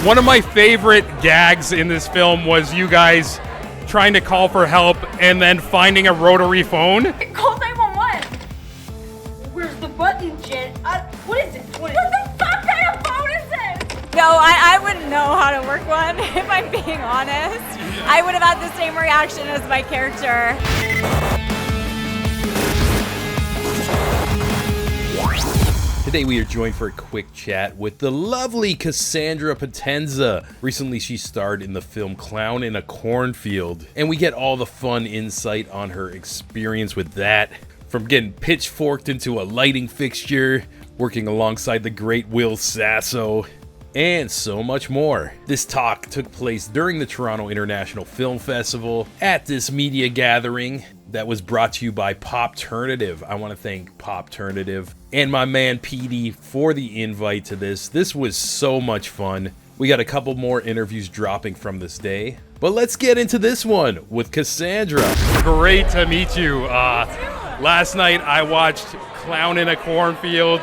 One of my favorite gags in this film was you guys trying to call for help and then finding a rotary phone. Call 911. Where's the button, Jen? What is it? What the fuck kind of phone is this? No, I wouldn't know how to work one, if I'm being honest. I would have had the same reaction as my character. Today we are joined for a quick chat with the lovely Cassandra Potenza. Recently she starred in the film Clown in a Cornfield, and we get all the fun insight on her experience with that, from getting pitchforked into a lighting fixture, working alongside the great Will Sasso, and so much more. This talk took place during the Toronto International Film Festival at this media gathering that was brought to you by Popternative. I want to thank Popternative and my man PD for the invite to this. This was so much fun. We got a couple more interviews dropping from this day, but let's get into this one with Cassandra. Great to meet you. Last night I watched Clown in a Cornfield,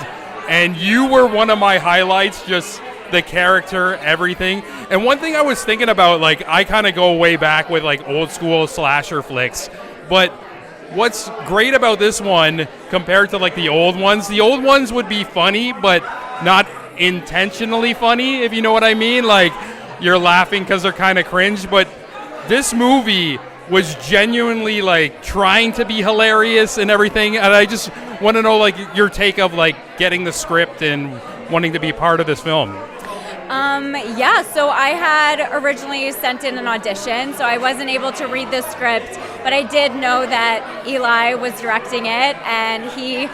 and you were one of my highlights, just the character, everything. And one thing I was thinking about, like, I kind of go way back with like old school slasher flicks, but what's great about this one compared to like the old ones would be funny, but not intentionally funny, if you know what I mean. Like, you're laughing because they're kind of cringe, but this movie was genuinely like trying to be hilarious and everything. And I just want to know like your take of like getting the script and wanting to be part of this film. Yeah, so I had originally sent in an audition, so I wasn't able to read the script, but I did know that Eli was directing it, and he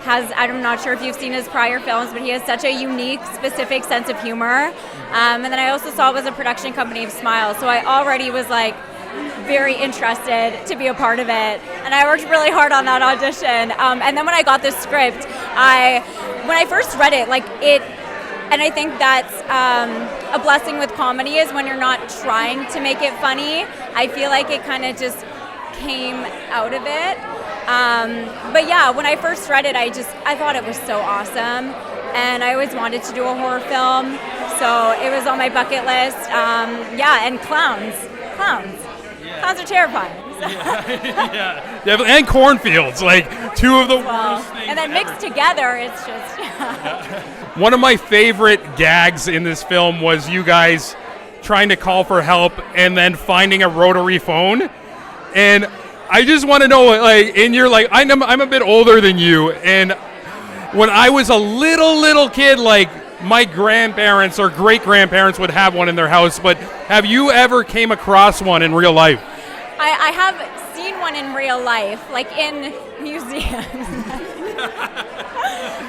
has, I'm not sure if you've seen his prior films, but he has such a unique, specific sense of humor. And then I also saw it was a production company of Smile, so I already was like very interested to be a part of it, and I worked really hard on that audition. And then when I got the script, when I first read it, like it, and I think that's a blessing with comedy, is when you're not trying to make it funny. I feel like it kind of just came out of it. But yeah, when I first read it, I thought it was so awesome. And I always wanted to do a horror film, so it was on my bucket list. Yeah, and clowns. Clowns are terrifying. Yeah, definitely. And cornfields, like two of the worst things. And then mixed together, it's just... One of my favorite gags in this film was you guys trying to call for help and then finding a rotary phone. And I just want to know, like, and you're like, I'm a bit older than you, and when I was a little kid, like, my grandparents or great-grandparents would have one in their house, but have you ever came across one in real life? I have seen one in real life, like in museums.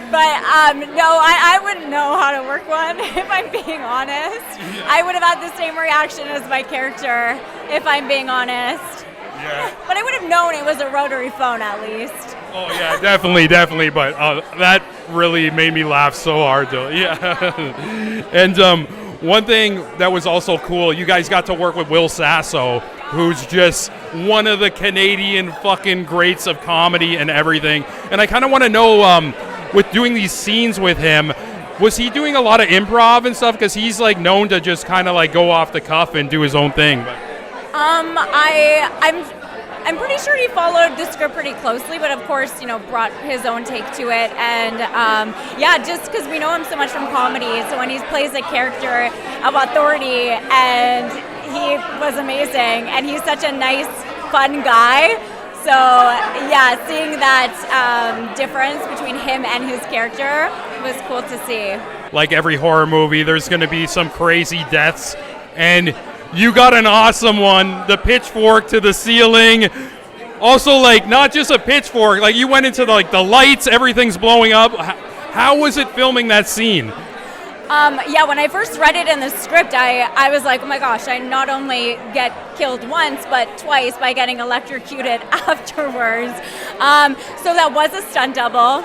But no, I wouldn't know how to work one, if I'm being honest. I would have had the same reaction as my character, if I'm being honest. Yeah. But I would have known it was a rotary phone at least. Oh yeah, definitely. But that really made me laugh so hard, though. Yeah. And one thing that was also cool, you guys got to work with Will Sasso, who's just one of the Canadian fucking greats of comedy and everything. And I kind of want to know, with doing these scenes with him, was he doing a lot of improv and stuff? Because he's like known to just kind of like go off the cuff and do his own thing. But. I'm pretty sure he followed the script pretty closely, but of course, you know, brought his own take to it. And yeah, just because we know him so much from comedy, so when he plays a character of authority, and he was amazing, and he's such a nice, fun guy. So yeah, seeing that difference between him and his character was cool to see. Like every horror movie, there's going to be some crazy deaths, and you got an awesome one, the pitchfork to the ceiling. Also, like, not just a pitchfork, like you went into the lights, everything's blowing up. How was it filming that scene? Yeah, when I first read it in the script, I was like, oh my gosh, I not only get killed once, but twice by getting electrocuted afterwards. So that was a stunt double,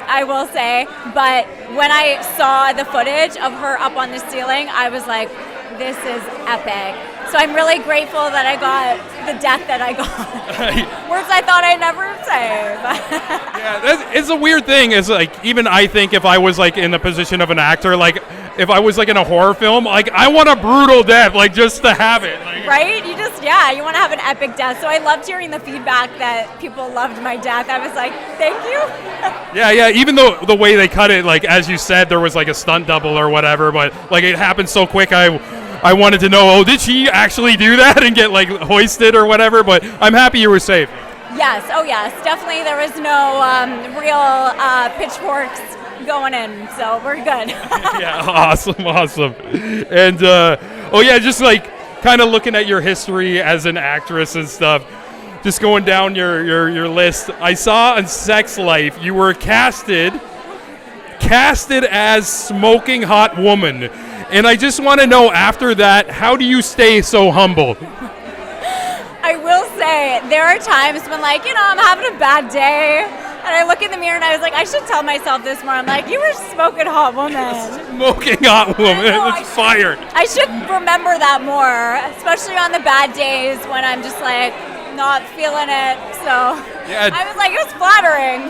I will say. But when I saw the footage of her up on the ceiling, I was like, this is epic. So I'm really grateful that I got the death that I got. Words I thought I'd never say. Yeah, it's a weird thing. It's like, even I think if I was like in the position of an actor, like if I was like in a horror film, like I want a brutal death, like just to have it. Like, Right? You just, you want to have an epic death. So I loved hearing the feedback that people loved my death. I was like, thank you. yeah. Even though the way they cut it, like as you said, there was like a stunt double or whatever, but like it happened so quick. I wanted to know, did she actually do that and get like hoisted or whatever? But I'm happy you were safe. Yes. Oh, yes. Definitely there was no real pitchforks going in. So we're good. Yeah, awesome. And, just like kind of looking at your history as an actress and stuff, just going down your list, I saw on Sex Life you were casted as Smoking Hot Woman. And I just want to know after that, how do you stay so humble? I will say, there are times when, like, I'm having a bad day, and I look in the mirror and I was like, I should tell myself this more. I'm like, you were smoking hot woman. Smoking hot woman. It's fire. I should remember that more, especially on the bad days when I'm just like not feeling it. So I was like, it was flattering.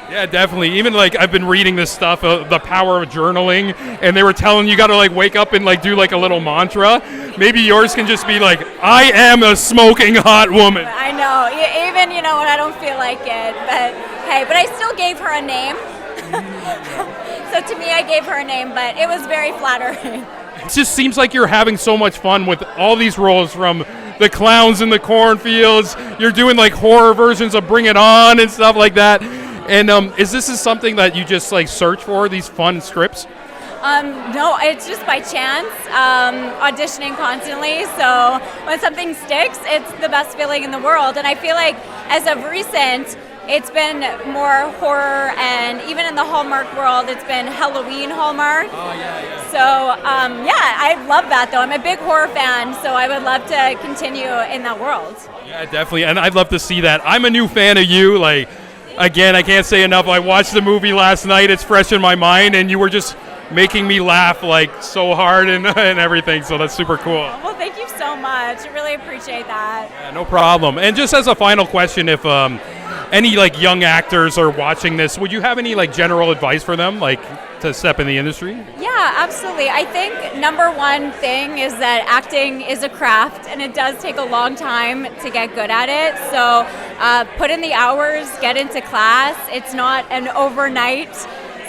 Yeah, definitely. Even like I've been reading this stuff, the power of journaling, and they were telling you got to like wake up and like do like a little mantra. Maybe yours can just be like, I am a smoking hot woman. I know. Even when I don't feel like it, but hey, but I still gave her a name. So to me, I gave her a name, but it was very flattering. It just seems like you're having so much fun with all these roles, from the clowns in the cornfields. You're doing like horror versions of Bring It On and stuff like that. And is this something that you just like search for, these fun scripts? No, it's just by chance, auditioning constantly. So when something sticks, it's the best feeling in the world. And I feel like as of recent, it's been more horror, and even in the Hallmark world, it's been Halloween Hallmark. Oh, yeah. So, I love that, though. I'm a big horror fan, so I would love to continue in that world. Yeah, definitely. And I'd love to see that. I'm a new fan of you. Like, again, I can't say enough. I watched the movie last night. It's fresh in my mind, and you were just making me laugh like so hard and everything. So that's super cool. Well, thank you so much. I really appreciate that. Yeah, no problem. And just as a final question, if any like young actors are watching this, would you have any like general advice for them, like to step in the industry? Yeah, absolutely. I think number one thing is that acting is a craft, and it does take a long time to get good at it. So put in the hours, get into class. It's not an overnight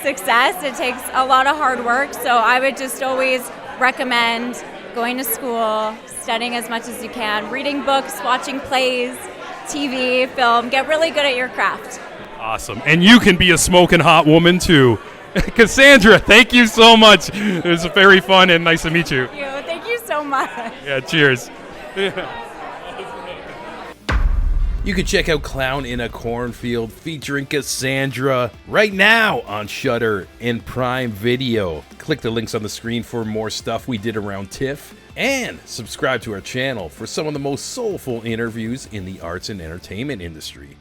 success. It takes a lot of hard work. So I would just always recommend going to school, studying as much as you can, reading books, watching plays, TV, film. Get really good at your craft. Awesome. And you can be a smoking hot woman too. Cassandra, thank you so much. It was very fun and nice to meet you. Thank you so much. Yeah, cheers. You can check out Clown in a Cornfield featuring Cassandra right now on Shudder and Prime Video. Click the links on the screen for more stuff we did around TIFF, and subscribe to our channel for some of the most soulful interviews in the arts and entertainment industry.